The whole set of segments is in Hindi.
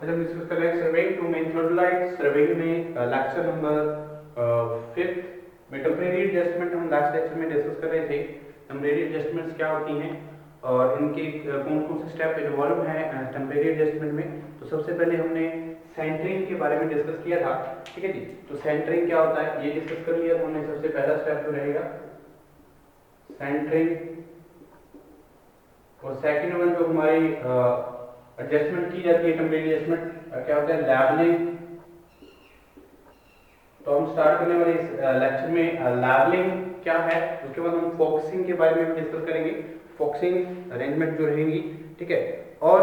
आज हम डिस्कस कर रहे हैं surveying two main theodolite. Surveying में लेक्चर नंबर 5 में टेम्परेरी एडजस्टमेंट हम लास्ट लेक्चर में डिस्कस कर रहे थे। टेम्परेरी एडजस्टमेंट्स क्या होती हैं और इनके कौन कौन से स्टेप इन्वॉल्व हैं टेम्परेरी एडजस्टमेंट में। तो सबसे पहले हमने सेंटरिंग के बारे में डिस्कस किया था, ठीक है जी। तो सेंटरिंग क्या होता है ये डिस्कस कर लिया था हमने। सबसे पहला स्टेप जो रहेगा सेंटरिंग, और सेकंड वन जो हमारी एडजस्टमेंट की जाती है टेम्परेरी एडजस्टमेंट क्या होता है, लेवलिंग। तो हम स्टार्ट करने वाले इस लेक्चर में लेवलिंग क्या है, उसके बाद हम फोकसिंग के बारे में भी डिस्कस करेंगे, फोकसिंग अरेंजमेंट जो रहेंगी, ठीक है। और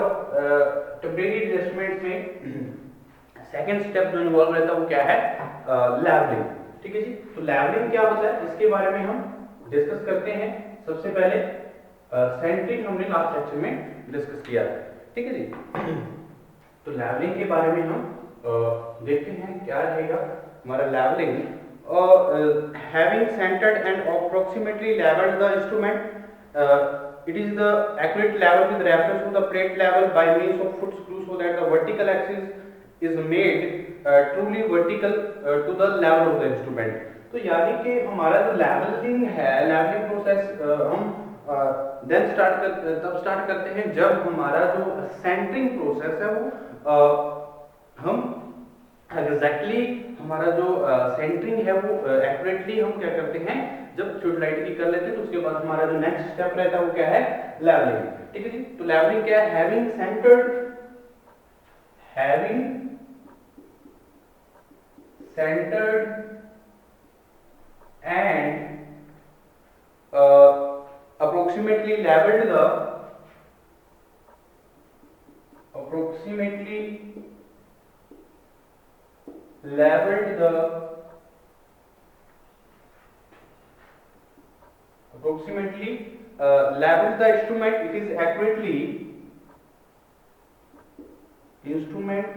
टेम्परेरी एडजस्टमेंट में सेकंड स्टेप जो इन्वॉल्व रहता है वो क्या है, लेवलिंग, ठीक है जी। तो लेवलिंग क्या होता है इसके बारे में हम डिस्कस करते हैं। सबसे पहले सेंटरिंग हमने लास्ट लेक्चर में डिस्कस किया था, ठीक है जी। तो लेवलिंग के बारे में हम देखते हैं क्या रहेगा हमारा levelling. Having centred and approximately levelled the instrument, it is the accurate level with reference to the plate level by means of foot screw so that the vertical axis is made truly vertical to the level of the instrument। तो यानी कि हमारा जो लेवलिंग है, लेवलिंग प्रोसेस हम देन तब स्टार्ट करते हैं जब हमारा जो सेंटरिंग प्रोसेस है वो हम एग्जैक्टली हमारा जो सेंटरिंग है वो एक्यूरेटली हम क्या करते हैं जब थियोडोलाइट की कर लेते हैं। तो उसके बाद हमारा जो नेक्स्ट स्टेप रहता है वो क्या है, लेवलिंग, ठीक है जी। तो लेवलिंग क्या है, having centred and approximately leveled the approximately leveled the approximately leveled the instrument, it is accurately instrument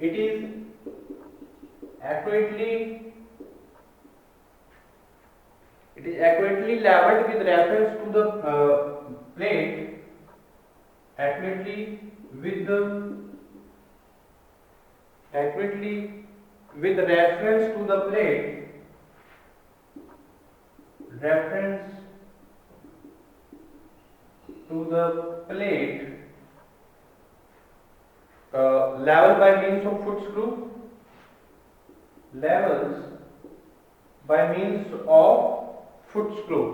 it is accurately leveled with reference to the plate, accurately with reference to the plate, reference to the plate, level by means of foot screw, levels by means of foot screw,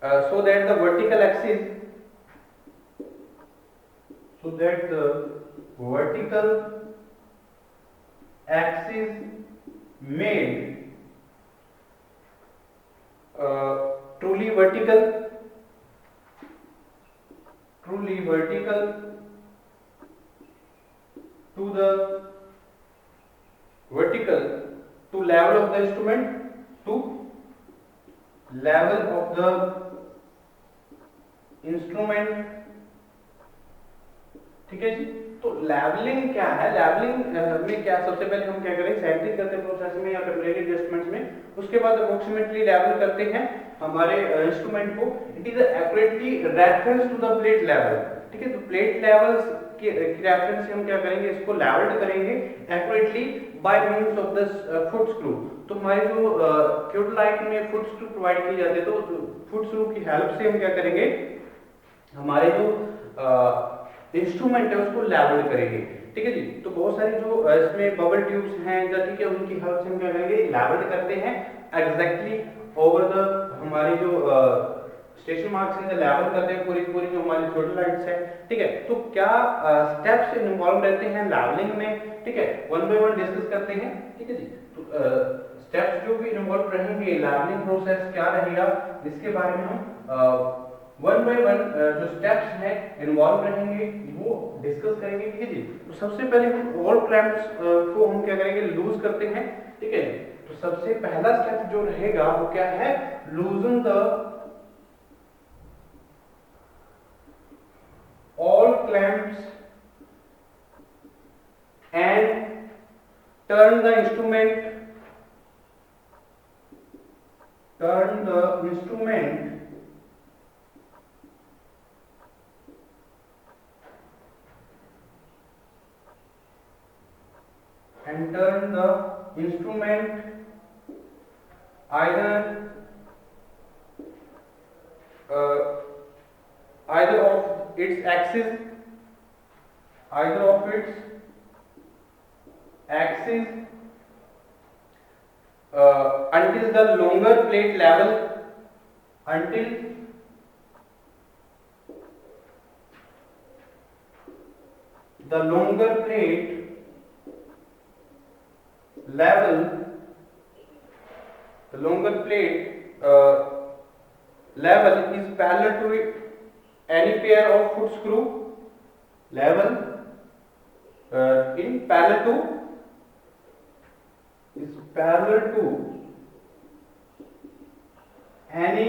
so that the vertical axis made truly vertical to the vertical to level of the instrument, to level of the instrument, ठीक है जी। तो लेवलिंग क्या है, लेवलिंग में क्या सबसे पहले हम क्या करें, सेंटरिंग करते हैं प्रोसेस में या टेम्परेरी एडजस्टमेंट्स में। उसके बाद अप्रोक्सीमेटली लेवल करते हैं हमारे इंस्ट्रूमेंट को, it is accurately reference to the plate level, ठीक है। तो प्लेट लेवल्स के रेफरेंस से हम क्या करेंगे, इसको लेवल्ड करेंगे accurately by means of the foot screw. तो हमारी जो थियोडोलाइट में फुट स्क्रू प्रोवाइड की जाती है, तो फुट स्क्रू की हेल्प से हम क्या करेंगे, हमारे जो इंस्ट्रूमेंट है उसको लेवल करेंगे, ठीक है जी। तो बहुत सारी जो इसमें बबल ट्यूब्स हैं या ठीक है उनकी हेल्प से हम क्या करेंगे, लेवल करते हैं एग्जैक्टली ओवर द हमारी जो स्टेशन मार्क्स हैं लेवल करते हैं पूरी पूरी जो हमारी थियोडोलाइट्स है, ठीक है। तो क्या स्टेप्स इन्वॉल्व रहते हैं लेवलिंग में, ठीक है, वन बाय वन डिस्कस करते हैं, ठीक है जी। तो स्टेप्स जो भी इन्वॉल्व रहेंगे, लेवलिंग प्रोसेस क्या रहेगा इसके बारे में हम वन बाय वन जो स्टेप्स हैं इन्वॉल्व रहेंगे वो डिस्कस करेंगे, ठीक है जी। तो सबसे पहले हम ऑल क्रैम्प्स को हम क्या करेंगे, लूज करते हैं, ठीक है। तो सबसे पहला स्टेप जो रहेगा वो क्या है, लूजन the all clamps and turn the instrument turn the instrument and turn the instrument either of its axis until the longer plate level level is parallel to any pair of foot screw level in parallel to is parallel to any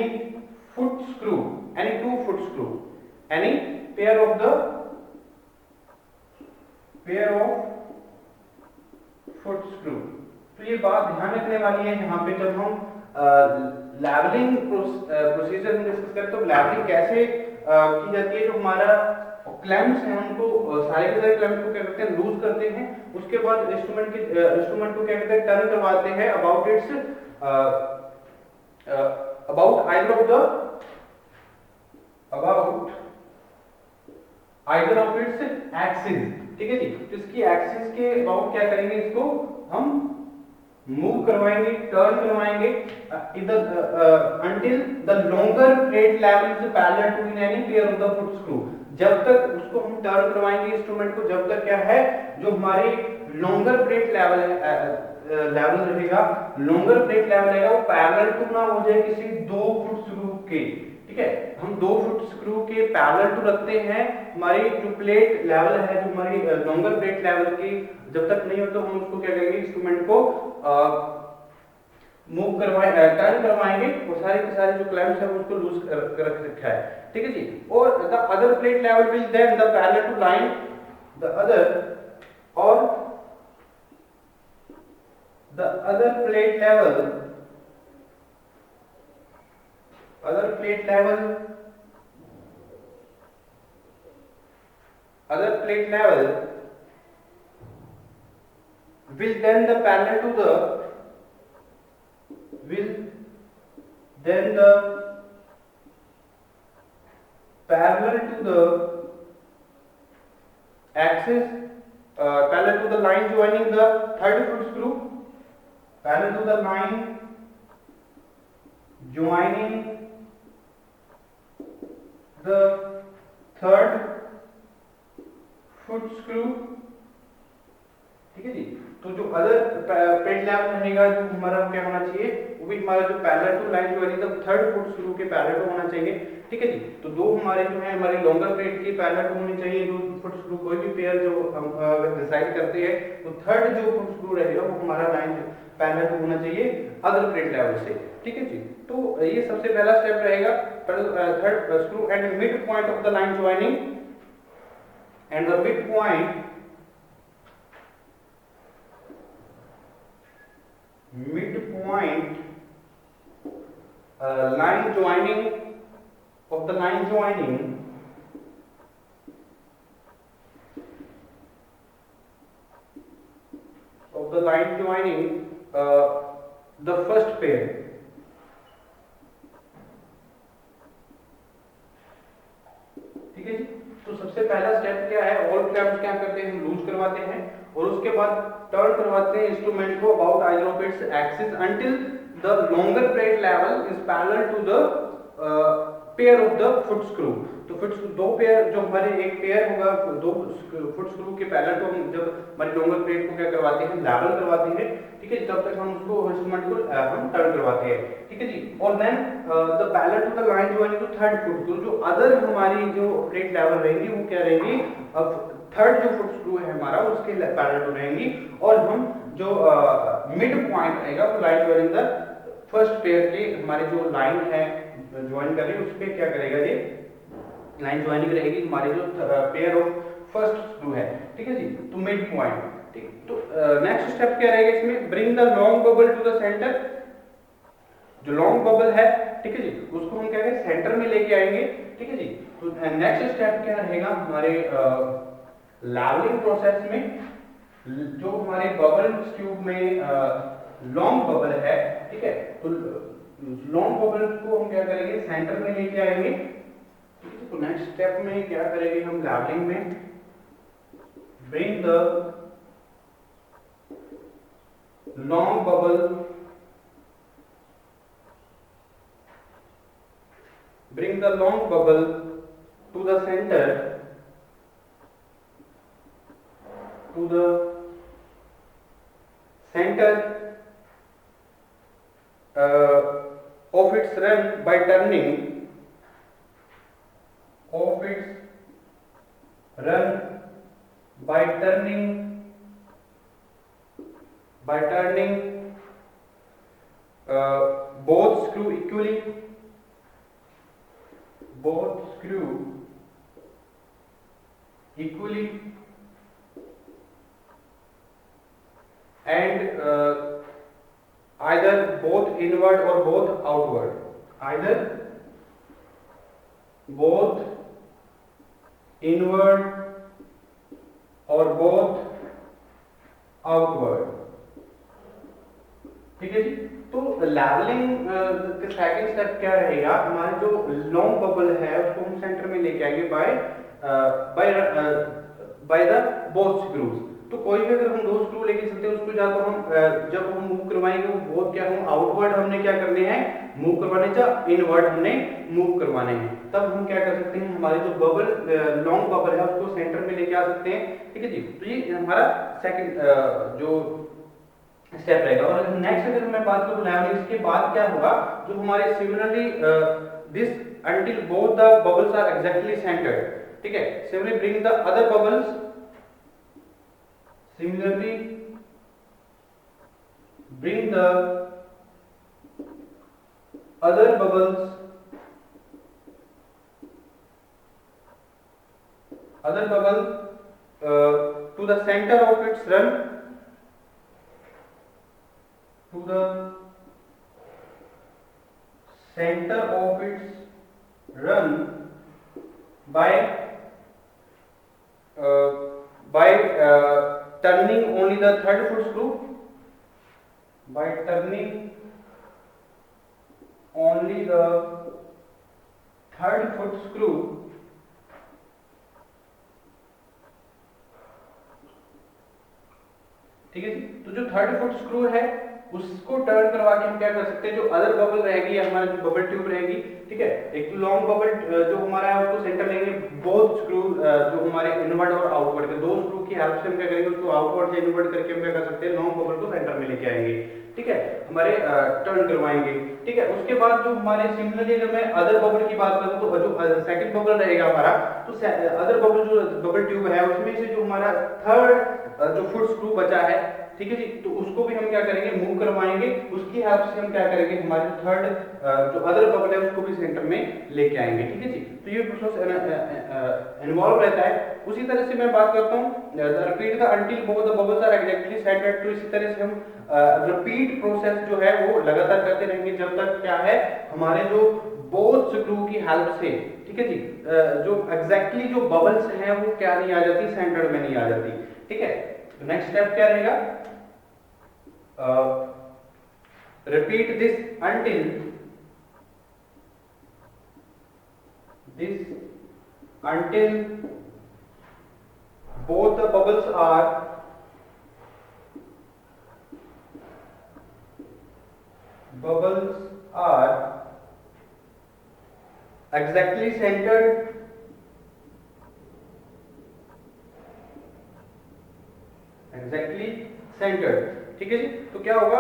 two foot screw, any pair of foot screw। तो ये बात ध्यान रखने वाली है यहाँ पे जब हम लेवलिंग प्रोसीजर में डिस्कस करें तो लेवलिंग कैसे की जाती है। जो हमारा क्लैम्प्स हैं उनको सारे के सारे क्लैम्प्स को क्या करते हैं, लूज करते हैं। उसके बाद इंस्ट्रूमेंट को क्या कहते हैं, टर्न करवाते हैं about either of its axis. ठीक है जी, तो इसकी एक्सिस के अबाउट क्या करेंगे, इसको हम मूव करवाएंगे, टर्न करवाएंगे until the longer plate level is parallel to any pair of the foot screw। जब तक उसको हम टर्न करवाएंगे इंस्ट्रूमेंट को, जब तक क्या है जो हमारे लॉन्गर प्लेट लेवल रहेगा, वो पैरेलल टू ना हो जाए किसी 2 फुट स्क्रू के। ठीक है, हम 2 फुट स्क्रू के पैरेलल टू रखते हैं। हमारी जो प्लेट लेवल है, जो हमारी लॉन्गर प्लेट लेवल की जब तक नहीं हो तो हम उसको क्या करेंगे, इंस्ट्रूमेंट को टर्न करवाएंगे और सारे के सारे जो क्लैम्प्स है उसको लूज कर रखा है। ठीक है जी, और the other plate level will then the parallel to line the other plate level will then the parallel to the axis parallel to the line joining the third foot screw, parallel to the line joining the third foot screw। ठीक है जी, तो जो अदर प्लेट लेवल रहेगा जो हमारा क्या होना चाहिए, वो भी हमारा जो parallel to line joining the third foot screw के पैरेलल होना चाहिए। ठीक है जी, तो दो हमारे जो है हमारी लॉन्गर प्लेट की पैरेलल होनी चाहिए। जो फुट स्क्रू कोई भी पेयर जो हम डिसाइड करते हैं तो थर्ड जो फुट स्क्रू रहेगा वो हमारा लाइन पैरेलल होना चाहिए अदर प्लेट लेवल से। ठीक है जी, तो ये सबसे पहला स्टेप रहेगा, third screw and mid point of the line joining and the mid point line joining of the line joining the first pair। ठीक है जी, तो सबसे पहला स्टेप क्या है, ऑल क्लैम्प्स क्या करते हैं, हम लूज करवाते हैं और उसके बाद टर्न करवाते हैं इंस्ट्रूमेंट को about either of its axis until the longer plate level is parallel to the pair of the foot screw। तो दो पेयर जो हमारे एक पेयर होगा 2 फुट स्क्रू के पैरेलल तो हम जब हमारी लॉन्गर प्लेट को क्या करवाते हैं, लेवल करवाते हैं। ठीक है, तब तक हम उसको इंस्ट्रूमेंट को हम टर्न करवाते हैं। ठीक है जी, और then the parallel to the line joining to third foot screw. जो अदर हमारी जो प्लेट लेवल रहेगी वो क्या रहेगी, अब थर्ड जो फुट स्क्रू है हमारा उसके पैरेलल टू रहेंगी और हम जो मिड पॉइंट रहेगा वो line joining the first pair की हमारी जो लाइन है ज्वाइन कर रही है उस पे क्या करेगा, ये लाइन ज्वाइनिंग रहेगी हमारी जो पेयर ऑफ फर्स्ट स्क्रू है। ठीक है जी, तो मिड पॉइंट। ठीक, तो नेक्स्ट स्टेप क्या रहेगा इसमें, bring the long bubble to the centre जो लॉन्ग बबल है, ठीक है जी, उसको हम क्या करेंगे सेंटर में लेके आएंगे, ठीक है जी। तो नेक्स्ट स्टेप क्या रहेगा हमारे लेवलिंग प्रोसेस में, जो हमारे बबल ट्यूब में लॉन्ग बबल है, ठीक है, तो लॉन्ग बबल को हम क्या करेंगे सेंटर में लेके आएंगे, ठीक है। तो नेक्स्ट स्टेप में क्या करेंगे हम लेवलिंग में, bring the long bubble, bring the long bubble to the center, to the center of its run by turning, of its run by turning, both screw equally, both screw equally, and either both inward or both outward, either both inward or both outward, ठीक है जी। तो लेवलिंग का सेकंड स्टेप क्या रहेगा, हमारे जो लॉन्ग बबल है उसको हम सेंटर में लेके आएंगे बाय द बोथ स्क्रूज। तो कोई भी अगर हम दो स्क्रू लेके चलते हैं उसको, या तो हम जब हम मूव करवाएंगे वो बोथ क्या हम आउटवर्ड हमने क्या करने हैं मूव करवाने, या इनवर्ड हमने मूव करवाने हैं, तब हम क्या कर सकते हैं हमारे जो बबल लॉन्ग बबल है उसको सेंटर में लेके आ सकते हैं, ठीक है जी। तो ये हमारा सेकंड जो स्टेप रहेगा। और नेक्स्ट अगर मैं बात करूं लेवलिंग के बाद क्या होगा, जो हमारे similarly this until both the bubbles are exactly centered, ठीक है। Similarly bring the other bubbles, similarly bring the other bubbles, to the center of its run, to the center of its run by turning only the third foot screw, by turning only the third foot screw, ठीक है जी। तो जो थर्ड फुट स्क्रू है उसको टर्न करवा के हम क्या कर सकते हैं, जो अदर बबल रहेगी हमारी जो बबल ट्यूब रहेगी, ठीक है, एक तो लॉन्ग बबल जो हमारा है उसको सेंटर लेंगे, बोथ स्क्रू जो हमारे इनवर्ड और आउटवर्ड के दो स्क्रू की हेल्प से हम क्या करेंगे उसको आउटवर्ड से इनवर्ड करके हम क्या कर सकते हैं लॉन्ग बबल को सेंटर में लेके आएंगे, ठीक है, हमारे टर्न करवाएंगे, ठीक है। उसके बाद जो हमारे सिमिलरली अगर मैं अदर बबल की बात करूं तो जो सेकंड बबल रहेगा हमारा, तो अदर बबल जो बबल ट्यूब है उसमें से जो हमारा थर्ड जो फुट स्क्रू बचा है, ठीक है जी, तो उसको भी हम क्या करेंगे मूव करवाएंगे, उसकी हेल्प से हम क्या करेंगे हमारे थर्ड जो अदर बबल है उसको भी सेंटर में लेके आएंगे, ठीक है जी। तो ये प्रोसेस इन्वॉल्व रहता है। उसी तरह से मैं बात करता हूँ repeat the until both the bubbles are exactly centred, तो इसी तरह से हम रिपीट प्रोसेस जो है वो लगातार करते रहेंगे जब तक क्या है हमारे जो बोथ स्क्रू की हेल्प से, ठीक है जी, जो एग्जैक्टली जो बबल्स हैं वो क्या नहीं आ जाती सेंटर में नहीं आ जाती, ठीक है। तो नेक्स्ट स्टेप क्या रहेगा, repeat this until both the bubbles are exactly centered, ठीक है जी। तो क्या होगा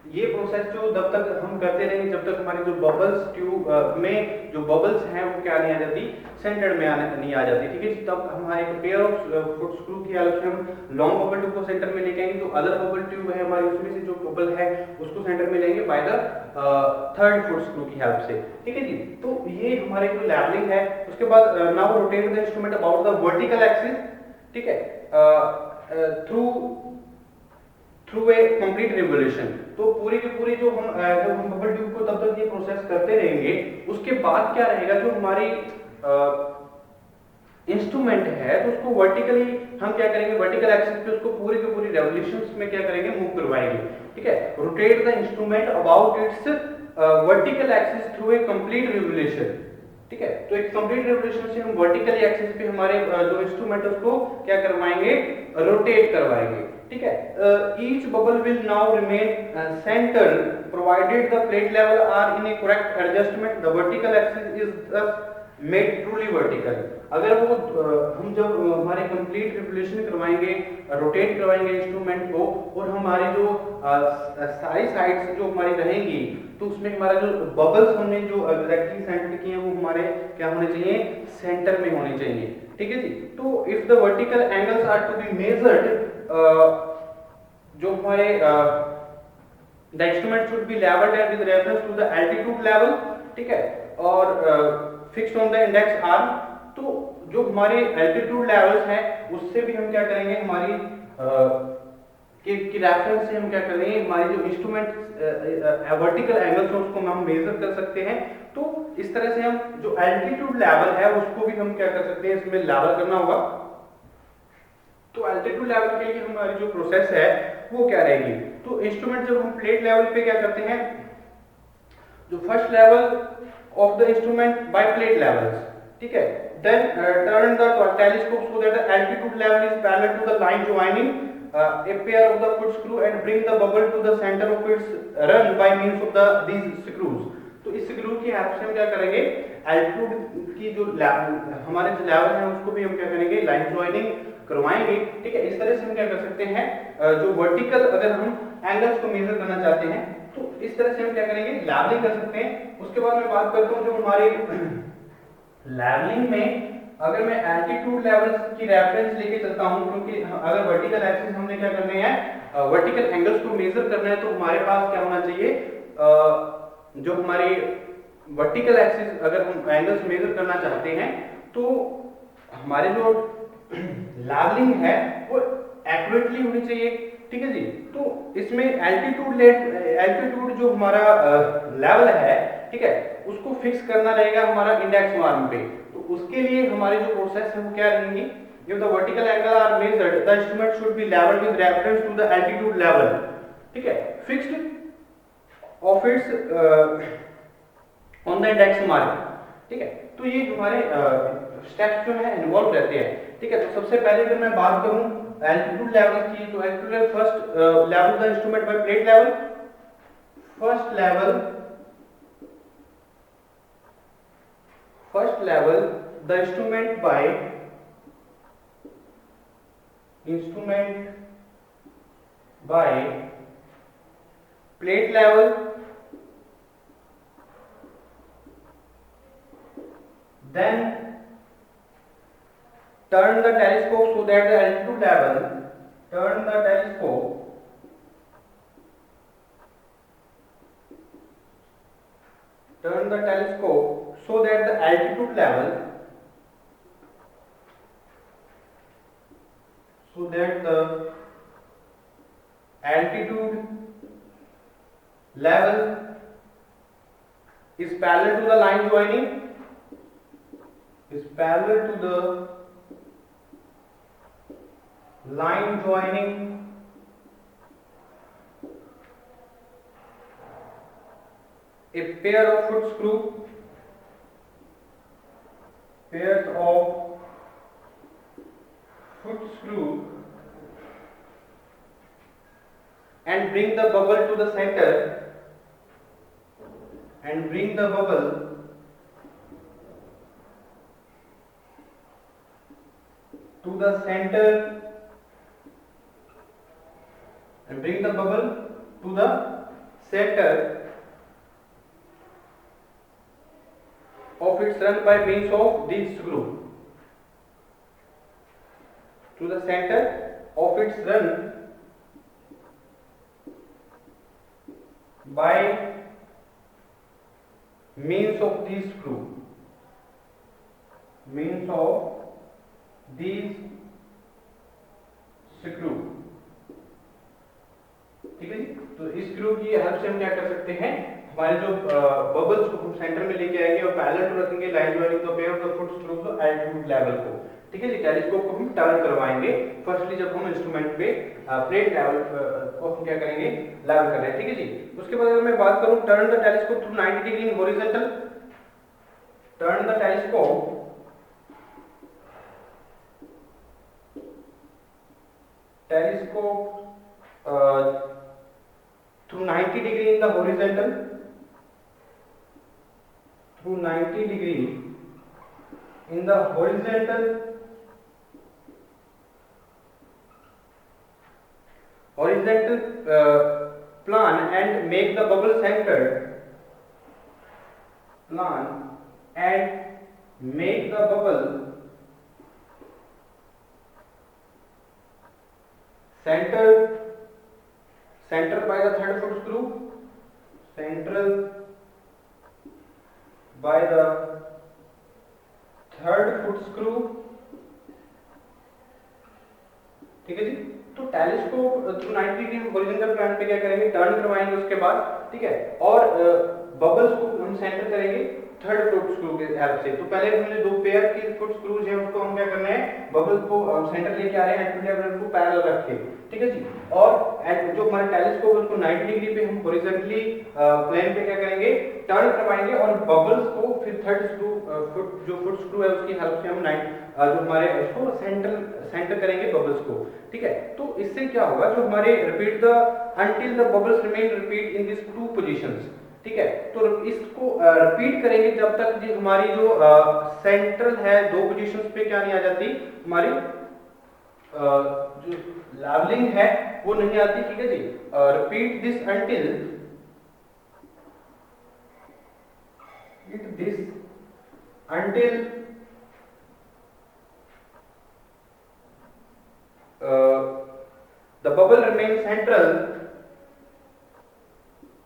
ये प्रोसेस जो जब तक हम करते रहेंगे जब तक हमारी जो बबल्स ट्यूब में जो बबल्स हैं वो क्या नहीं आ जाती सेंटर में नहीं आ जाती, ठीक है जी। तब हमारे एक पेयर ऑफ फुट स्क्रू की हेल्प से हम लॉन्ग बबल ट्यूब को सेंटर में लेके आएंगे, जो अदर बबल ट्यूब है हमारी उसमें से जो बबल है उसको सेंटर में लेंगे by the third foot screw की हेल्प से, ठीक है जी। तो ये हमारे जो लेवलिंग है। उसके बाद now rotate the instrument about the vertical axis, ठीक है, थ्रू a complete revolution, तो पूरी की पूरी जो हम बबल ट्यूब को तब तक ये प्रोसेस करते रहेंगे। उसके बाद क्या रहेगा, जो हमारी इंस्ट्रूमेंट है तो उसको वर्टिकली हम क्या करेंगे, वर्टिकल एक्सिस पे उसको पूरी की पूरी रेवोल्यूशंस में क्या करेंगे, मूव करवाएंगे। ठीक है, rotate the instrument about it's vertical axis through a complete revolution. ठीक है, तो एक कंप्लीट रिवोल्यूशन से हम वर्टिकल एक्सिस पे हमारे जो इंस्ट्रूमेंट है उसको क्या करवाएंगे, रोटेट करवाएंगे। ठीक है, each bubble will now remain centre provided the plate level are in a correct adjustment, the vertical axis is thus made truly vertical. अगर वो हम जब हमारे कंप्लीट रिवोल्यूशन करवाएंगे, रोटेट करवाएंगे इंस्ट्रूमेंट को, और हमारी जो सारी साइड्स जो हमारी रहेंगी, तो उसमें हमारा जो बबल्स हमने जो एग्जैक्टली सेंटर किए हैं वो हमारे क्या होने चाहिए, सेंटर में होने चाहिए। ठीक है जी। तो if the vertical angles are to be measured, जो हमारे the instrument should be levelled at with reference to the altitude level. ठीक है, और fixed on the index are. तो जो हमारे एल्टीट्यूड लेवल्स हैं उससे भी हम क्या करेंगे, हमारी की रेफरेंस से हम क्या करेंगे, हमारी जो इंस्ट्रूमेंट वर्टिकल एंगल्स हैं उसको हम मेजर कर सकते हैं। तो इस तरह से हम जो एल्टीट्यूड लेवल है उसको भी हम क्या कर सकते हैं, इसमें लेवल करना होगा। तो एल्टीट्यूड लेवल के लिए हमारी जो प्रोसेस है वो क्या रहेगी, तो इंस्ट्रूमेंट जब हम प्लेट लेवल पे क्या करते हैं, जो first level of the instrument by plate levels. ठीक है, then turn the telescope so that the altitude level is parallel to the line joining a pair of the foot screw and bring the bubble to the center of its run by means of these screws। तो इस स्क्रू की हेल्प से हम क्या करेंगे, एल्टीट्यूड की जो हमारे जो लेवल है उसको भी हम क्या करेंगे, लाइन ज्वाइनिंग करवाएंगे। ठीक है, इस तरह से हम क्या कर सकते हैं, जो वर्टिकल अगर हम एंगल्स को मेजर करना चाहते हैं तो इस तरह से हम क्या करेंगे, लेवलिंग कर सकते हैं। उसके बाद मैं बात करता हूँ जो हमारे लेवलिंग में अगर मैं एल्टीट्यूड लेवल्स की रेफरेंस लेके चलता हूं, क्योंकि अगर वर्टिकल एक्सिस हमने क्या करने हैं, वर्टिकल एंगल्स को मेजर करना है, तो हमारे पास क्या होना चाहिए, जो हमारी वर्टिकल एक्सिस अगर हम एंगल्स मेजर करना चाहते हैं तो हमारे जो लेवलिंग है वो एक्यूरेटली होनी चाहिए। ठीक है जी। तो इसमें एल्टीट्यूड जो हमारा लेवल है, ठीक है, उसको फिक्स करना रहेगा हमारा इंडेक्स आर्म पे। तो उसके लिए हमारी जो प्रोसेस है वो क्या रहेगी, if the vertical angle are measured the instrument should be leveled with reference to the altitude level। ठीक है, fixed of its on the index mark। ठीक है, तो ये हमारे स्टेप्स जो है इन्वॉल्व रहते हैं। ठीक है, तो सबसे पहले अगर मैं बात करूं एल्टीट्यूड लेवल की, तो altitude first level the instrument by plate level. First level the instrument by plate level, then turn the telescope so that the altitude level, turn the telescope so that the altitude level, is parallel to the line joining, a pair of foot screw, and bring the bubble to the center, of its run by means of these screw, to the center of its run by means of these screw, ठीक है जी। तो इस स्क्रू की हेल्प से हम क्या कर सकते हैं, हमारे जो बबल्स को हम सेंटर में लेके आएंगे और पैरेलल टू रखेंगे line joining the pair of the foot screw the altitude level को। ठीक है जी, टेलीस्कोप को हम टर्न करवाएंगे फर्स्टली जब हम इंस्ट्रूमेंट पे प्लेट लेवल को हम क्या करेंगे, लेवल कर रहे हैं। ठीक है जी। उसके बाद अगर मैं बात करूं turn the telescope through 90 degree in horizontal, turn the telescope through 90 degree in the horizontal, through 90 degree in the horizontal plan and make the bubble centered, plan and make the bubble centered by the third foot screw, central by the third foot screw। ठीक है जी। तो telescope through 90 degree horizontal plan पे क्या करेंगे, टर्न करवाएंगे उसके बाद, ठीक है, और बबल्स को हम सेंटर करेंगे थर्ड फुट स्क्रू के हेल्प से। तो पहले हमने दो पेयर के फुट स्क्रूज हैं उसको हम क्या करना है, बबल्स को सेंटर लेके आ रहे हैं, एल्टीट्यूड लेवल को पैरेलल रख के। ठीक है जी। और जो हमारे टेलीस्कोप उसको 90 डिग्री पे हम हॉरिजॉन्टली प्लेन पे क्या करेंगे, टर्न करवाएंगे और बबल्स को फिर थर्ड स्क्रू जो फुट स्क्रू है उसकी हेल्प से हम जो हमारे उसको सेंटर करेंगे बबल्स को। ठीक है। तो इससे क्या होगा, जो हमारे repeat the until the bubbles remain repeat in this two positions. ठीक है। तो इसको रिपीट करेंगे जब तक जी हमारी जो सेंट्रल है दो पोजीशंस पे क्या नहीं आ जाती, हमारी जो लेवलिंग है वो नहीं आती। ठीक है जी। Repeat this until the bubble remains central,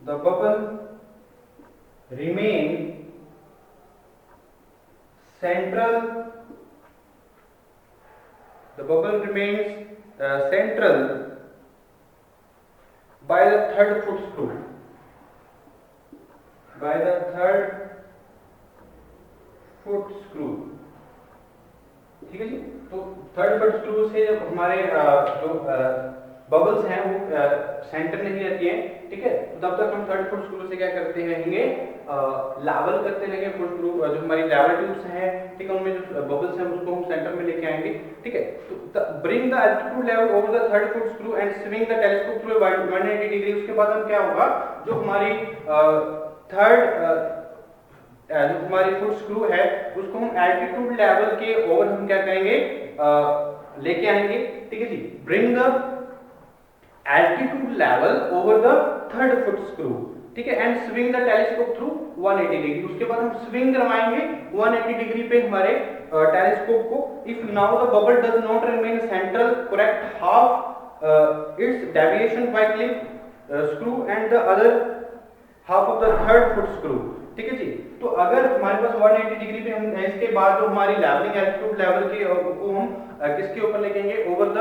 the bubble remain central, the bubble remains central by the third foot screw, by the third foot screw। ठीक है जी। तो थर्ड फुट स्क्रू से जब हमारे जो बबल्स हैं वो सेंटर नहीं रहती है, ठीक है, तो तब तक हम थर्ड फुट स्क्रू से क्या करते रहेंगे, लेवल करते रहेंगे फुट स्क्रू जो हमारी लेवल ट्यूब्स हैं, ठीक है, उनमें जो बबल्स हैं उसको हम सेंटर में लेके आएंगे। ठीक है। तो bring the altitude level over the third foot screw and swing the telescope through 180 degree. उसके बाद हम क्या होगा, जो हमारी थर्ड जो हमारी फुट स्क्रू है उसको हम एल्टीट्यूड लेवल के ओवर हम क्या करेंगे, लेके आएंगे। ठीक है जी। Bring the altitude level over the third foot screw, ठीक है, and swing the telescope through 180 degree. उसके बाद हम स्विंग करवाएंगे 180 डिग्री पे हमारे टेलीस्कोप को। If now the bubble does not remain central, correct half its deviation by clip screw and the other half of the third foot screw. ठीक है जी। तो अगर हमारे पास 180 डिग्री पे हम इसके बाद जो हमारी लेवलिंग एल्टीट्यूड लेवल के को हम किसके ऊपर लेकेंगे, over the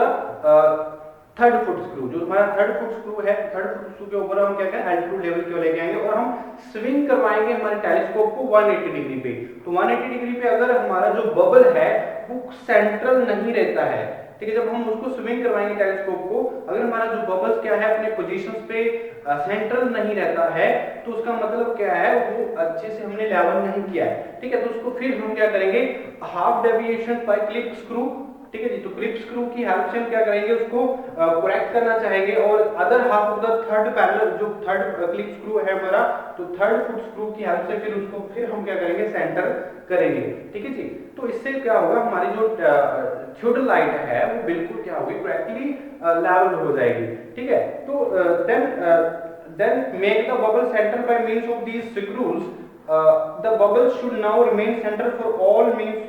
third foot screw. जो हमारा थर्ड फुट स्क्रू है, थर्ड फुट स्क्रू के ऊपर हम क्या करें, एल्टीट्यूड लेवल के लेके आएंगे और हम स्विंग करवाएंगे हमारे टेलीस्कोप को 180 डिग्री पे। तो 180 डिग्री पे अगर हमारा जो बबल है वो सेंट्रल नहीं रहता है, ठीक है, जब हम उसको स्विंग करवाएंगे टेलीस्कोप को, अगर हमारा जो बबल्स क्या है अपने पोजीशंस पे सेंट्रल नहीं रहता है, तो उसका मतलब क्या है, वो अच्छे से हमने लेवल नहीं किया है। ठीक है। तो उसको फिर हम क्या करेंगे, half deviation by clip screw. ठीक है जी। तो क्लिप स्क्रू की हेल्प से हम क्या करेंगे, उसको करेक्ट करना चाहेंगे और other half of the third parallel जो थर्ड क्लिप स्क्रू है हमारा, तो थर्ड फुट स्क्रू की हेल्प से फिर उसको फिर हम क्या करेंगे, सेंटर करेंगे। ठीक है जी। तो इससे क्या होगा, हमारी जो थियोडोलाइट है वो बिल्कुल क्या होगी, करेक्टली लेवल हो जाएगी। ठीक है। तो then make the bubble center by means of these screws. The bubble should now remain center for all means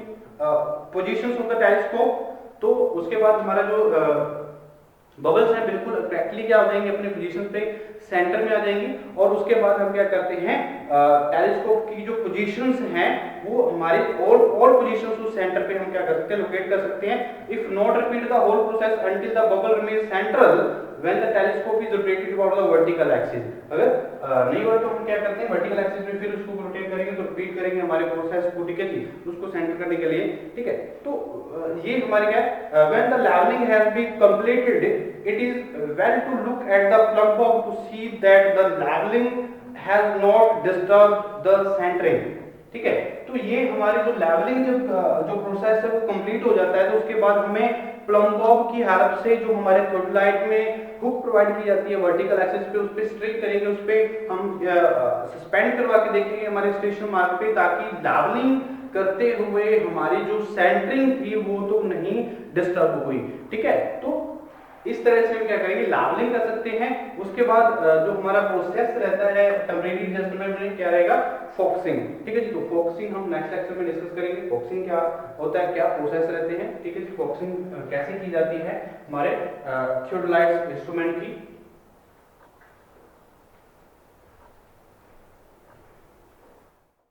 positions of the telescope। तो उसके बाद हमारा जो बबल्स हैं बिल्कुल करेक्टली क्या हो जाएंगे, अपने पोजीशन पे सेंटर में आ जाएंगी। और उसके बाद हम क्या करते हैं, टेलीस्कोप की जो पोजीशंस हैं वो हमारे ऑल पोजीशंस उस सेंटर पे हम क्या कर सकते हैं, लोकेट कर सकते हैं। If not repeat the whole process until the bubble remain central, when the telescope is rotated about the vertical axis. अगर नहीं हुआ तो हम क्या करते हैं, वर्टिकल एक्सिस में फिर उसको रोटेट करेंगे तो रिपीट करेंगे हमारे प्रोसेस को, ठीक है जी, उसको सेंटर करने के लिए, ठीक है। तो ये हमारे क्या है, when the levelling has been completed it is well to look at the plug bob to see that the levelling has not disturbed the centring, ठीक है। तो ये हमारी जो लेवलिंग जब जो प्रोसेस है वो कंप्लीट हो जाता है तो उसके बाद हमें प्लम बॉब की हेल्प से जो हमारे थ्रोटलाइट में हुक प्रोवाइड की जाती है वर्टिकल एक्सिस पे, उस पे स्ट्रिक करेंगे, उस पे हम सस्पेंड करवा के देखेंगे हमारे स्टेशन मार्क पे, ताकि लेवलिंग करते हुए हमारी जो सेंटरिंग थी वो तो नहीं डिस्टर्ब हुई, ठीक है। तो इस तरह से हम क्या करेंगे, लेवलिंग कर सकते हैं। उसके बाद जो हमारा प्रोसेस रहता है टेम्परेरी एडजस्टमेंट में, क्या रहेगा, फोकसिंग, ठीक है जी। तो फोकसिंग हम नेक्स्ट लेक्चर में डिस्कस करेंगे, फोकसिंग क्या होता है, क्या प्रोसेस रहते हैं, ठीक है जी। फोकसिंग कैसे की जाती है हमारे थियोडोलाइट इंस्ट्रूमेंट की।